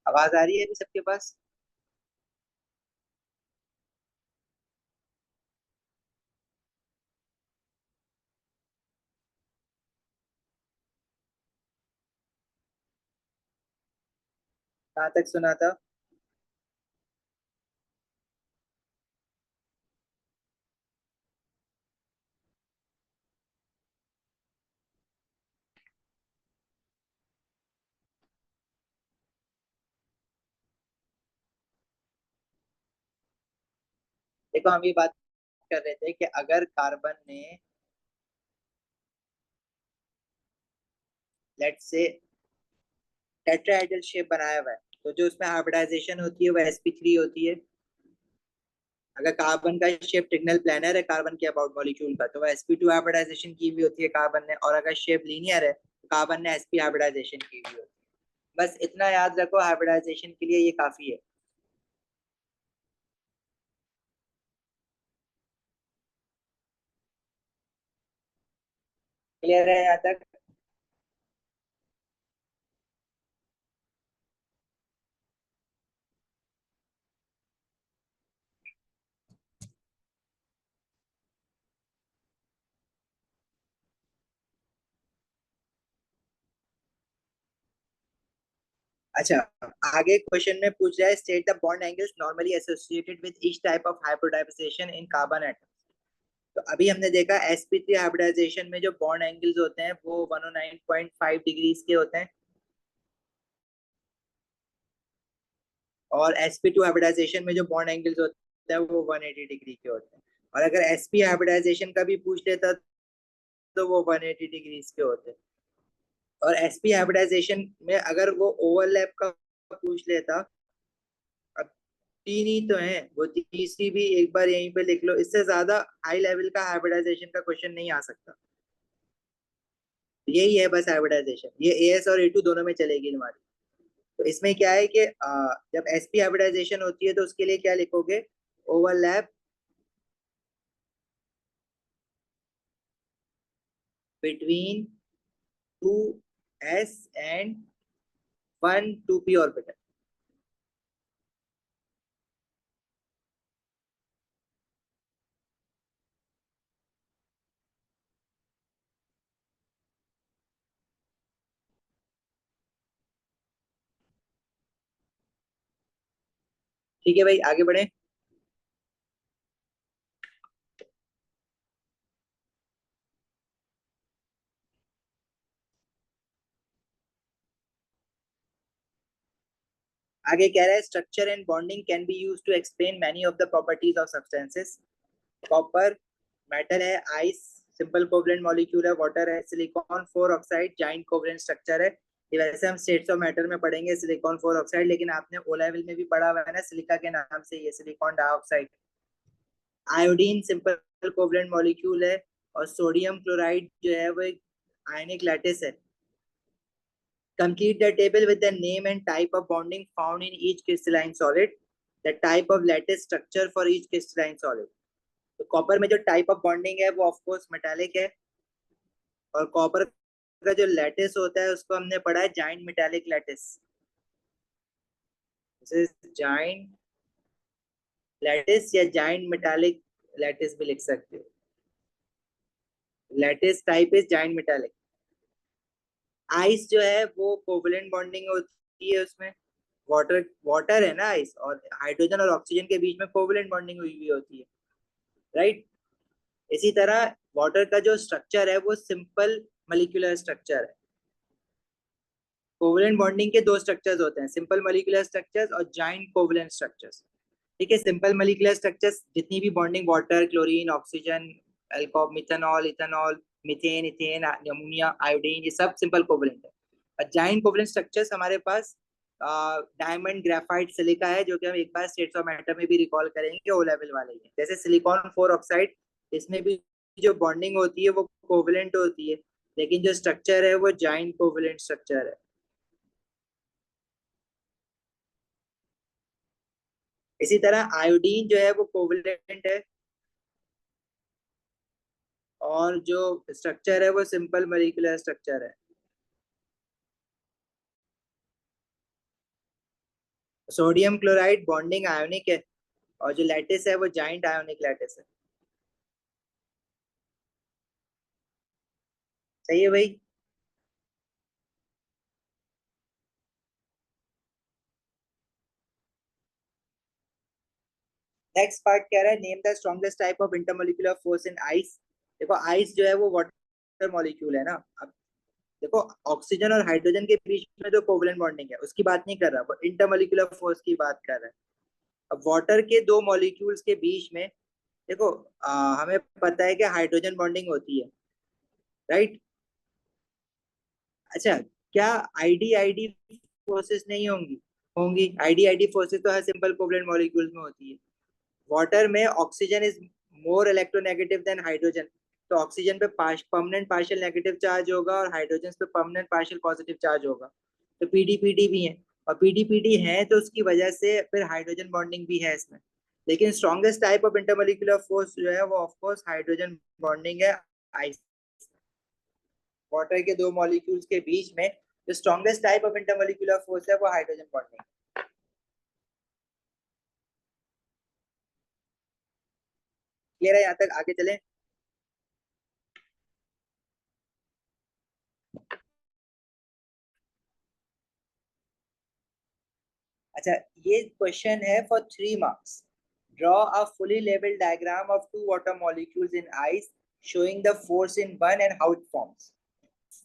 आवाज आ रही है अभी सबके पास? कहाँ तक सुना था? देखो, हम ये बात कर रहे थे कि अगर कार्बन ने, लेट्स से, टेट्राहेड्रल शेप बनाया हुआ है, तो जो उसमें हाइब्रिडाइजेशन होती है वो sp3 होती है। अगर कार्बन का शेप ट्रिगनल प्लानर है कार्बन के अबाउट मॉलिक्यूल का, तो वो sp2 हाइब्रिडाइजेशन की हुई होती है कार्बन ने, और अगर शेप लीनियर है तो कार्बन ने sp हाइब्रिडाइजेशन की हुई होती है। बस इतना याद रखो, हाइब्रिडाइजेशन के लिए ये काफी है। क्लियर है यहाँ तक? अच्छा, आगे क्वेश्चन में पूछ रहा है, state the bond angles normally associated with each type of hybridisation in carbon atom. तो अभी हमने देखा sp3 हाइब्रिडाइजेशन में जो बॉन्ड एंगल्स होते हैं वो 109.5 डिग्रीज के होते हैं, और sp2 हाइब्रिडाइजेशन में जो बॉन्ड एंगल्स होते हैं वो 180 डिग्री के होते हैं। और अगर sp हाइब्रिडाइजेशन का भी पूछ लेता तो वो 180 डिग्रीज के होते हैं। और sp हाइब्रिडाइजेशन में अगर वो ओवरलैप का पूछ लेता, अब तीन ही तो है, वो तीसरी भी एक बार यहीं पे लिख लो, इससे ज्यादा हाई लेवल का हाइब्रिडाइजेशन का क्वेश्चन नहीं आ सकता। यही है बस हाइब्रिडाइजेशन, ये एएस और ए2 दोनों में चलेगी तुम्हारी। तो इसमें क्या है कि जब एसपी हाइब्रिडाइजेशन होती है तो उसके लिए क्या लिखोगे, overlap between two s and one two p orbital. ठीक है भाई, आगे बढ़े। आगे कह रहा है structure and bonding can be use to explain many of the properties of substances. Copper metal है, आइस सिंपल कोवलेंट मॉलिक्यूल है, वाटर है, silicon four oxide giant covalent structure है। ये वैसे हम स्टेट्स ऑफ मैटर में पढ़ेंगे सिलिकॉन फोर ऑक्साइड, लेकिन आपने ओ लेवल में भी पढ़ा हुआ है ना सिलिका के नाम से, ये silicon dioxide. Iodine simple covalent molecule है, और सोडियम क्लोराइड जो है वो एक आयनिक लैटिस है। Complete the table with the name and type of bonding found in each crystalline solid, the type of lattice structure for each crystalline solid। तो copper में जो टाइप ऑफ बॉन्डिंग है वो ऑफ कोर्स मेटालिक है, और copper का जो lattice होता है उसको हमने पढ़ा है giant metallic lattice. This is giant lattice या जाइंट मेटालिक लैटिस भी लिख सकते हो। Lattice type is giant metallic. Ice जो है वो कोवलेंट बॉन्डिंग होती है उसमें, वाटर वाटर है ना आइस, और हाइड्रोजन और ऑक्सीजन के बीच में कोवलेंट बॉन्डिंग हुई हुई होती है, राइट। इसी तरह वाटर का जो स्ट्रक्चर है वो सिंपल मॉलिक्यूलर स्ट्रक्चर है। कोवलेंट बॉन्डिंग के दो स्ट्रक्चर्स होते हैं, सिंपल मॉलिक्यूलर स्ट्रक्चर्स और जाइंट कोवलेंट स्ट्रक्चर्स। ठीक है, सिंपल मॉलिक्यूलर स्ट्रक्चर्स जितनी भी bonding water chlorine oxygen alcohol methanol ethanol methane ethane ammonia iodine, ये सब सिंपल कोवलेंट है। और जाइंट कोवलेंट स्ट्रक्चर्स हमारे पास डायमंड ग्रेफाइट सिलिका है, जो कि हम एक बार स्टेट्स ऑफ मैटर में भी रिकॉल करेंगे, ओ लेवल वाले ही है। जैसे सिलिकॉन फोर ऑक्साइड, इसमें भी जो बॉन्डिंग होती है वो कोवलेंट होती है, लेकिन जो स्ट्रक्चर है वो जाइंट कोवलेंट स्ट्रक्चर है। इसी तरह आयोडीन जो है वो कोवलेंट है, और जो स्ट्रक्चर है वो सिंपल मॉलिक्यूलर स्ट्रक्चर है। सोडियम क्लोराइड बॉन्डिंग आयोनिक है, और जो लैटिस है वो जाइंट आयोनिक लैटिस है। सही है भाई। नेक्स्ट पार्ट कह रहा है name the strongest type of intermolecular force in ice. देखो आइस जो है वो वाटर मॉलिक्यूल है ना। अब देखो ऑक्सीजन और हाइड्रोजन के बीच में जो कोवलेंट बॉन्डिंग है उसकी बात नहीं कर रहा, वो इंटरमोलिकुलर फोर्स की बात कर रहा है। अब वाटर के दो मॉलिक्यूल्स के बीच में देखो हमें पता है कि हाइड्रोजन बॉन्डिंग होती है, राइट। अच्छा, क्या आईडी आईडी फोर्सेस नहीं होंगी? होंगी। आईडी आईडी फोर्सेस तो हर सिंपल कोवलेंट मॉलिक्यूल्स में होती है। वाटर में oxygen is more electronegative than hydrogen, तो ऑक्सीजन पे परमानेंट पार्शियल नेगेटिव चार्ज होगा और हाइड्रोजन पे परमानेंट पार्शियल पॉजिटिव चार्ज होगा। तो पीडी पीडी भी है, और पीडी पीडी है तो उसकी वजह से फिर हाइड्रोजन बॉन्डिंग भी है इसमें। लेकिन strongest type of intermolecular force जो है वो ऑफ कोर्स हाइड्रोजन बॉन्डिंग है। आइस वाटर के दो मॉलिक्यूल्स के बीच में जो strongest type of intermolecular force है वो हाइड्रोजन बॉन्डिंग। क्लियर है यहाँ तक? आगे चलें। अच्छा, ये क्वेश्चन है for 3 marks. Draw a fully labeled diagram of two water molecules in ice showing the force in one and how it forms.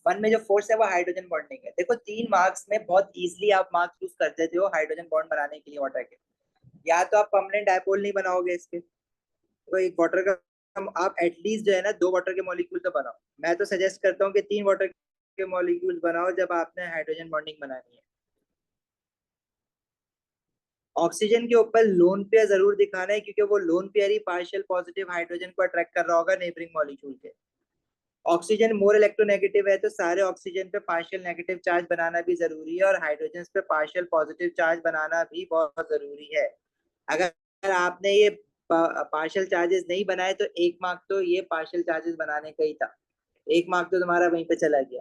One में जो फोर्स है वो हाइड्रोजन बॉन्डिंग है। देखो 3 मार्क्स में बहुत इजीली आप मार्क्स यूज कर देते हो हाइड्रोजन बॉन्ड बनाने के लिए वाटर के। या तो आप परमानेंट डायपोल नहीं बनाओगे इसके, तो एक वाटर का आप एटलीस्ट जो है ना 2 वाटर के मॉलिक्यूल तो बनाओ। मैं तो सजेस्ट करता हूँ कि 3 वाटर के मॉलिक्यूल बनाओ जब आपने हाइड्रोजन बॉन्डिंग बनानी है। ऑक्सीजन के ऊपर लोन पेयर जरूर दिखाना है, क्योंकि वो लोन पेयर ही पार्शियल पॉजिटिव हाइड्रोजन को अट्रैक्ट कर रहा होगा नेबरिंग मॉलिक्यूल के। ऑक्सीजन मोर इलेक्ट्रोनेगेटिव है, तो सारे ऑक्सीजन पे पार्शियल नेगेटिव चार्ज बनाना भी जरूरी है, और हाइड्रोजन पे पार्शियल पॉजिटिव चार्ज बनाना भी बहुत जरूरी है। अगर आपने ये पार्शियल चार्जेस नहीं बनाए तो 1 मार्क तो ये पार्शियल चार्जेस बनाने का ही था, 1 मार्क तो तुम्हारा वहीं पे चला गया।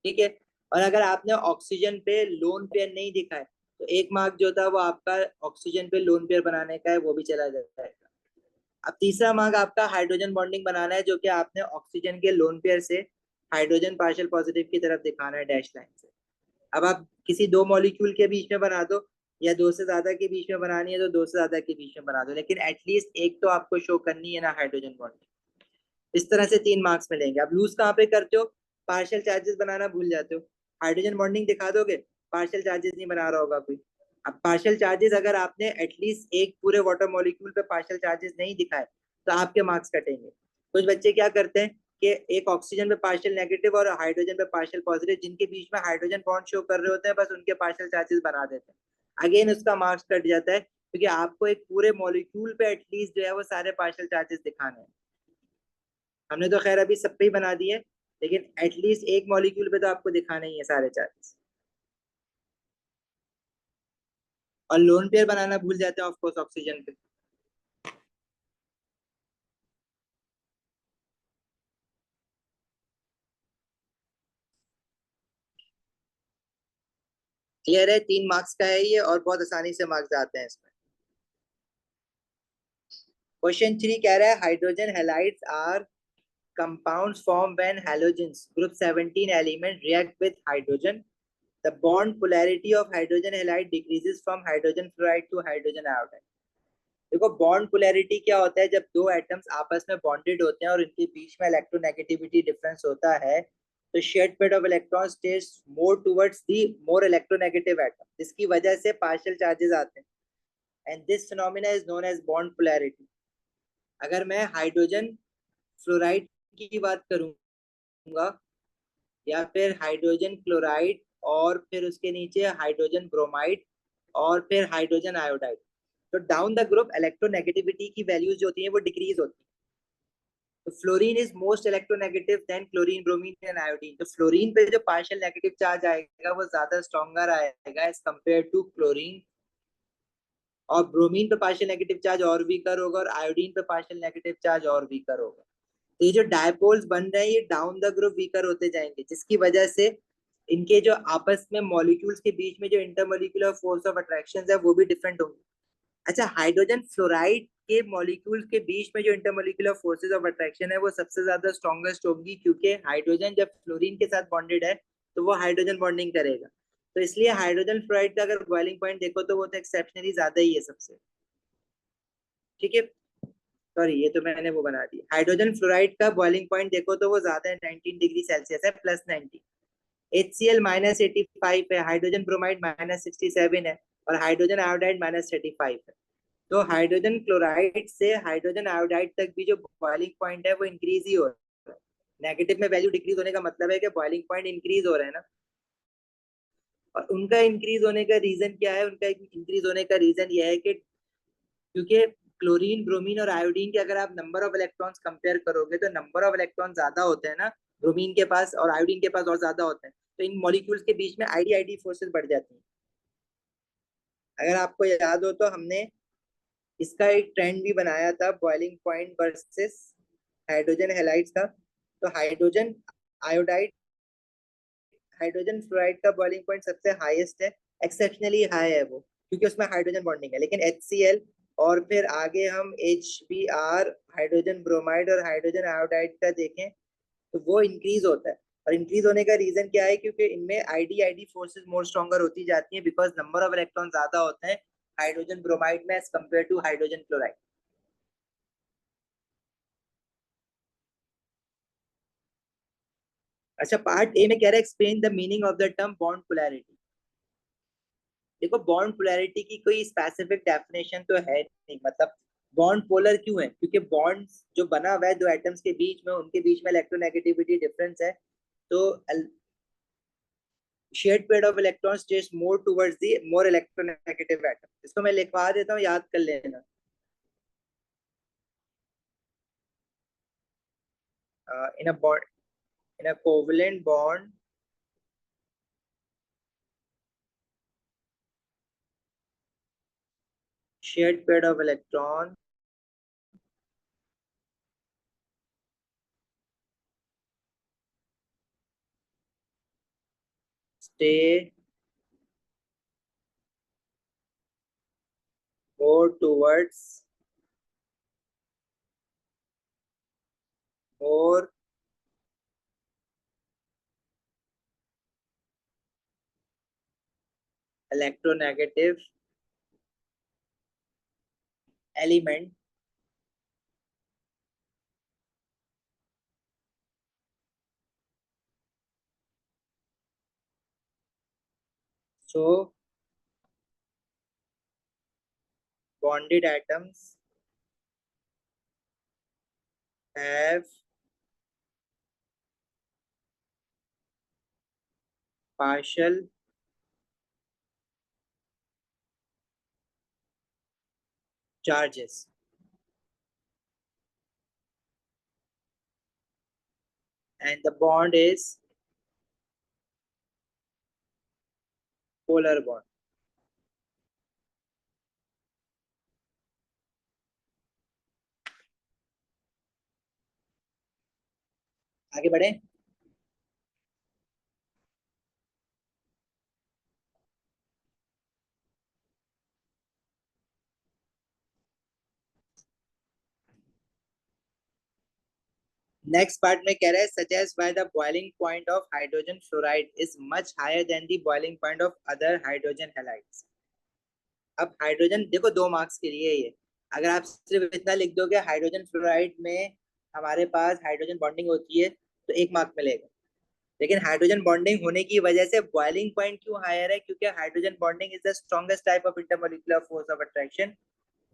ठीक है। और अगर आपने ऑक्सीजन पे लोन पेयर नहीं दिखाए तो 1 मार्क जो था वो आपका ऑक्सीजन पे लोन पेयर बनाने का है, वो भी चला जाएगा। अब तीसरा मार्क आपका हाइड्रोजन बॉन्डिंग बनाना है, जो कि आपने ऑक्सीजन के लोन पेयर से हाइड्रोजन पार्शियल पॉजिटिव की तरफ दिखाना है डैश लाइन से। अब आप किसी 2 मॉलिक्यूल के बीच में बना दो, या 2 से ज्यादा के बीच में बनानी है तो 2 से ज्यादा के बीच में बना दो, लेकिन एटलीस्ट एक तो आपको शो करनी है ना हाइड्रोजन बॉन्डिंग। इस तरह से 3 मार्क्स मिलेंगे। अब लूज कहाँ पे करते हो, पार्शियल चार्जेस बनाना भूल जाते हो। हाइड्रोजन बॉन्डिंग दिखा दोगे, पार्शियल चार्जेस नहीं बना रहा होगा कोई। अब पार्शियल चार्जेस अगर आपने एटलीस्ट एक पूरे वाटर मॉलिक्यूल पे पार्शियल चार्जेस नहीं दिखाए तो आपके मार्क्स कटेंगे। कुछ बच्चे क्या करते हैं कि एक ऑक्सीजन पे पार्शियल नेगेटिव और हाइड्रोजन पे पार्शियल पॉजिटिव, जिनके बीच में हाइड्रोजन बॉन्ड शो कर रहे होते हैं, बस उनके पार्शियल चार्जेस बना देते हैं। अगेन उसका मार्क्स कट जाता है, क्योंकि आपको एक पूरे मॉलिक्यूल पे एटलीस्ट जो है वो सारे पार्शियल चार्जेस दिखाने हैं। हमने तो खैर अभी सब पे ही बना दिए, लेकिन एटलीस्ट एक मॉलिक्यूल पे तो आपको दिखाना ही है सारे चार्जेस। और लोन पेयर बनाना भूल जाते हैं ऑफकोर्स ऑक्सीजन पे। क्लियर है, 3 मार्क्स का है ये, और बहुत आसानी से मार्क्स आते हैं इसमें। क्वेश्चन 3 कह रहा है hydrogen halides are compounds form when halogens group 17 element react with hydrogen. The bond polarity of hydrogen halide decreases from hydrogen fluoride to hydrogen iodide. देखो बॉन्ड पोलैरिटी क्या होता है, जब दो एटम्स आपस में बॉन्डेड होते हैं और इनके बीच में इलेक्ट्रोनेगेटिविटी डिफरेंस होता है, तो shared pair of electron stays more towards the more electronegative atom, जिसकी वजह से पार्शियल चार्जेस आते हैं, and this phenomena is known as bond polarity. अगर मैं हाइड्रोजन फ्लोराइड की बात करूंगा, या फिर हाइड्रोजन क्लोराइड, और फिर उसके नीचे हाइड्रोजन ब्रोमाइड, और फिर हाइड्रोजन आयोडाइड, तो डाउन द ग्रुप इलेक्ट्रोनेगेटिविटी की वैल्यूज जो होती हैं वो डिक्रीज होती है। तो fluorine is most electronegative than chlorine, bromine and iodine. तो फ्लोरीन पे जो पार्शियल नेगेटिव चार्ज आएगा वो ज्यादा स्ट्रॉन्गर आएगा एज कंपेयर टू क्लोरीन, और ब्रोमीन पे पार्शियल नेगेटिव चार्ज और वीकर होगा, और आयोडीन पे पार्शियल नेगेटिव चार्ज और वीकर होगा। तो ये जो डायपोल्स बन रहे हैं ये डाउन द ग्रुप वीकर होते जाएंगे, जिसकी वजह से इनके जो आपस में मॉलिक्यूल्स के बीच में जो इंटरमोलिकुलर फोर्स ऑफ अट्रैक्शन है वो भी डिफरेंट होंगे। अच्छा, हाइड्रोजन फ्लोराइड के मॉलिक्यूल्स के बीच में जो इंटरमोलिकुलर फोर्सेस ऑफ अट्रैक्शन है वो सबसे ज्यादा स्ट्रॉन्गेस्ट होगी, क्योंकि हाइड्रोजन जब फ्लोरीन के साथ बॉन्डेड है तो वो हाइड्रोजन बॉन्डिंग करेगा। तो इसलिए हाइड्रोजन फ्लोराइड का अगर बॉइलिंग पॉइंट देखो तो वो तो एक्सेप्शनली ज्यादा ही है सबसे। ठीक है, सॉरी ये तो मैंने वो बना दी। हाइड्रोजन फ्लोराइड का बॉइलिंग पॉइंट देखो तो वो ज्यादा है, 19 डिग्री सेल्सियस है, +90। HCl -85 है, हाइड्रोजन ब्रोमाइड -67 है, और हाइड्रोजन आयोडाइड -35 है। तो हाइड्रोजन क्लोराइड से हाइड्रोजन आयोडाइड तक भी जो बॉइलिंग पॉइंट है वो इंक्रीज ही हो रहा है। नेगेटिव में वैल्यू डिक्रीज होने का मतलब है कि बॉइलिंग पॉइंट इंक्रीज हो रहा है ना। और उनका इंक्रीज होने का रीजन क्या है, उनका इंक्रीज होने का रीजन ये है कि क्योंकि क्लोरीन, ब्रोमीन और आयोडीन के अगर आप नंबर ऑफ इलेक्ट्रॉन्स कंपेयर करोगे तो नंबर ऑफ इलेक्ट्रॉन ज्यादा होते हैं ना ब्रोमीन के पास, और आयोडीन के पास और ज्यादा होते हैं, तो इन मॉलिक्यूल्स के बीच में आईडी आईडी फोर्सेस बढ़ जाती हैं। अगर आपको याद हो तो हमने इसका एक ट्रेंड भी बनाया था, boiling point versus hydrogen halides का। तो हाइड्रोजन आयोडाइड, हाइड्रोजन फ्लोराइड का बॉइलिंग पॉइंट सबसे हाईएस्ट है, एक्सेप्शनली हाई है वो, क्योंकि उसमें हाइड्रोजन बॉन्डिंग है। लेकिन HCl और फिर आगे हम HBr, हाइड्रोजन ब्रोमाइड और हाइड्रोजन आयोडाइड का देखें तो वो इंक्रीज होता है। और इंक्रीज होने का रीजन क्या है, क्योंकि इनमें ID ID forces more stronger होती जाती हैं, बिकॉज नंबर ऑफ इलेक्ट्रॉन ज्यादा होते हैं हाइड्रोजन ब्रोमाइड में as compare to hydrogen chloride? अच्छा, पार्ट ए में कह रहा है explain the meaning of the term bond polarity. देखो, बॉन्ड पोलैरिटी की कोई स्पेसिफिक डेफिनेशन तो है नहीं, मतलब बॉन्ड पोलर क्यों है? क्योंकि बॉन्ड जो बना हुआ है दो एटम्स के बीच में, उनके बीच में इलेक्ट्रोनेगेटिविटी डिफरेंस है, तो shared pair of electrons test more towards the more electronegative atom. इसको मैं लिखवा देता हूँ, याद कर लेना। In a bond, in a covalent bond, shared pair of electron stay more towards more electronegative element, so bonded atoms have partial charges, and the bond is polar bond। आगे बढ़े। नेक्स्ट पार्ट में कह रहा है suggest why the boiling point of hydrogen fluoride is much higher than the boiling point of other hydrogen halides. अब hydrogen देखो, 2 marks के लिए ये, अगर आप सिर्फ इतना लिख दोगे हाइड्रोजन फ्लोराइड में हमारे पास हाइड्रोजन बॉन्डिंग होती है, तो 1 मार्क मिलेगा। लेकिन हाइड्रोजन बॉन्डिंग होने की वजह से बॉइलिंग पॉइंट क्यों हायर है? क्योंकि hydrogen bonding is the strongest type of intermolecular force of attraction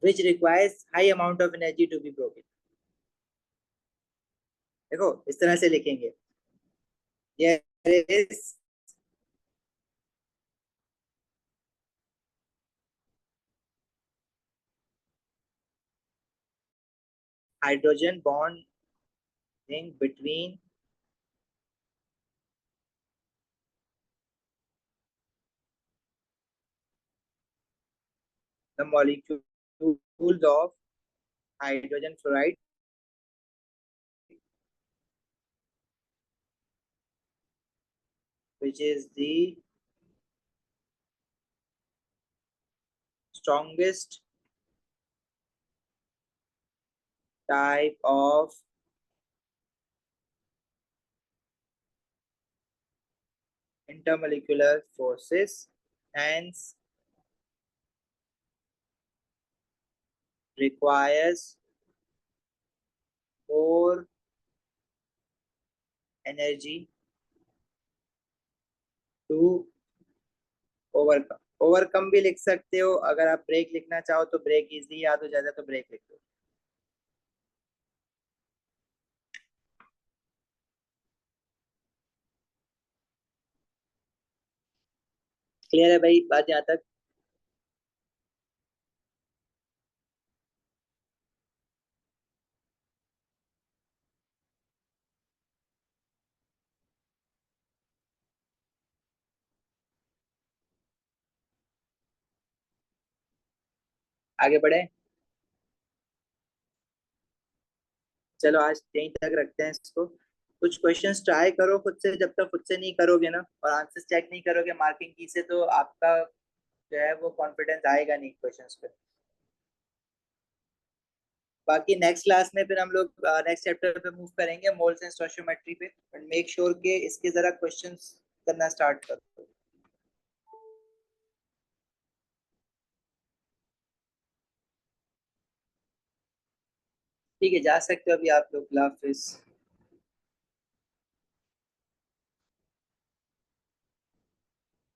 which requires high amount of energy to be broken. देखो, इस तरह से लिखेंगे, there is hydrogen bonding between the molecules of hydrogen fluoride, which is the strongest type of intermolecular forces, hence requires more energy to overcome। Overcome भी लिख सकते हो, अगर आप ब्रेक लिखना चाहो तो ब्रेक इजली याद हो जाता है, तो ब्रेक लिख दो। क्लियर है भाई बात यहाँ तक? आगे बढ़े। चलो आज यहीं तक रखते हैं इसको। कुछ क्वेश्चंस ट्राई करो खुद से, जब तक खुद से नहीं करोगे ना और आंसर्स चेक नहीं करोगे मार्किंग की से, तो आपका जो है वो कॉन्फिडेंस आएगा नहीं क्वेश्चंस पे। बाकी नेक्स्ट क्लास में फिर हम लोग नेक्स्ट चैप्टर पे मूव करेंगे, मोल्स एंड स्टोइचियोमेट्री पे। बट मेक श्योर के इसके जरा क्वेश्चंस करना स्टार्ट करो। ठीक है, जा सकते हो अभी आप लोग। अल्लाह हाफिज।